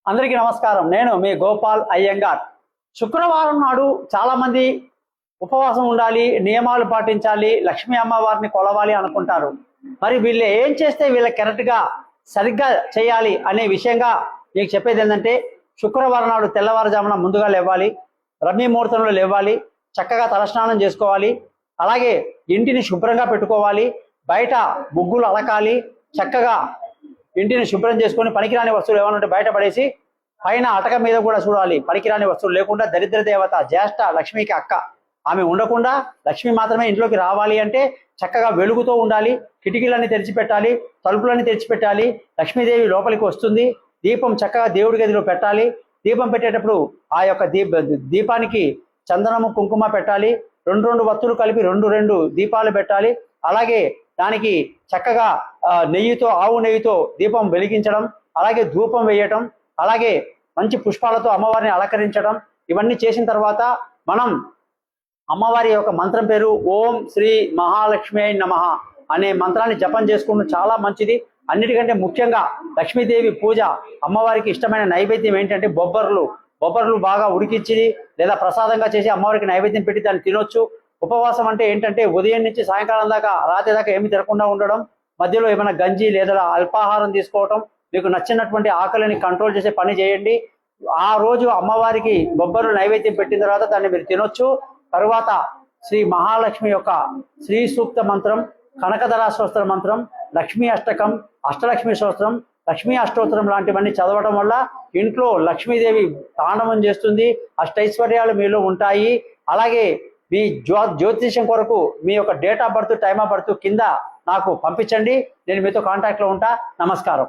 అందరికీ నమస్కారం. నేను మీ గోపాల్ అయ్యంగార్. శుక్రవారం నాడు చాలామంది ఉపవాసం ఉండాలి, నియమాలు పాటించాలి, లక్ష్మీ అమ్మవారిని కొలవాలి అనుకుంటారు. మరి వీళ్ళు ఏం చేస్తే వీళ్ళకి కరెక్ట్గా సరిగ్గా చేయాలి అనే విషయంగా మీకు చెప్పేది ఏంటంటే, శుక్రవారం నాడు తెల్లవారుజామున ముందుగా లేవాలి, బ్రహ్మీ ముహూర్తంలో లేవాలి, చక్కగా తలస్నానం చేసుకోవాలి, అలాగే ఇంటిని శుభ్రంగా పెట్టుకోవాలి, బయట ముగ్గులు అలకాలి, చక్కగా ఇంటిని శుభ్రం చేసుకొని పనికిరాని వస్తువులు ఏమైనా ఉంటే బయటపడేసి పైన అటక మీద కూడా చూడాలి. పనికిరాని వస్తువులు లేకుండా దరిద్ర దేవత జ్యేష్ఠ లక్ష్మికి అక్క ఆమె ఉండకుండా లక్ష్మి మాత్రమే ఇంట్లోకి రావాలి అంటే చక్కగా వెలుగుతూ ఉండాలి. కిటికీలన్నీ తెరిచిపెట్టాలి, తలుపులన్నీ తెరిచిపెట్టాలి. లక్ష్మీదేవి లోపలికి వస్తుంది. దీపం చక్కగా దేవుడి గదిలో పెట్టాలి. దీపం పెట్టేటప్పుడు ఆ యొక్క దీపానికి చందనము కుంకుమ పెట్టాలి. రెండు వత్తులు కలిపి రెండు దీపాలు పెట్టాలి. అలాగే దానికి చక్కగా నెయ్యితో, ఆవు నెయ్యితో దీపం వెలిగించడం, అలాగే ధూపం వేయటం, అలాగే మంచి పుష్పాలతో అమ్మవారిని అలంకరించడం, ఇవన్నీ చేసిన తర్వాత మనం అమ్మవారి యొక్క మంత్రం పేరు ఓం శ్రీ మహాలక్ష్మి నమః అనే మంత్రాన్ని జపం చేసుకోవడం చాలా మంచిది. అన్నిటికంటే ముఖ్యంగా లక్ష్మీదేవి పూజ అమ్మవారికి ఇష్టమైన నైవేద్యం ఏంటంటే బొబ్బర్లు బాగా ఉడికించి లేదా ప్రసాదంగా చేసి అమ్మవారికి నైవేద్యం పెట్టి దాన్ని తినొచ్చు. ఉపవాసం అంటే ఏంటంటే ఉదయం నుంచి సాయంకాలం దాకా, రాత్రి దాకా ఏమి తినకుండా ఉండడం, మధ్యలో ఏమైనా గంజి లేదా అల్పాహారం తీసుకోవటం, మీకు నచ్చినటువంటి ఆకలిని కంట్రోల్ చేసే పని చేయండి. ఆ రోజు అమ్మవారికి బొబ్బర్లు నైవేద్యం పెట్టిన తర్వాత దాన్ని మీరు తినొచ్చు. తరువాత శ్రీ మహాలక్ష్మి యొక్క శ్రీ సూక్త మంత్రం, కనకధరా స్తోత్ర మంత్రం, లక్ష్మీ అష్టకం, అష్టలక్ష్మి స్తోత్రం, లక్ష్మీ అష్టోత్తరం లాంటివన్నీ చదవడం వల్ల ఇంట్లో లక్ష్మీదేవి తాండవం చేస్తుంది. అష్టైశ్వర్యాలు మీలో ఉంటాయి. అలాగే మీ జ్యోతిష్యం కొరకు మీ యొక్క date of birth, time of birth కింద నాకు పంపించండి. నేను మీతో కాంటాక్ట్లో ఉంటా. నమస్కారం.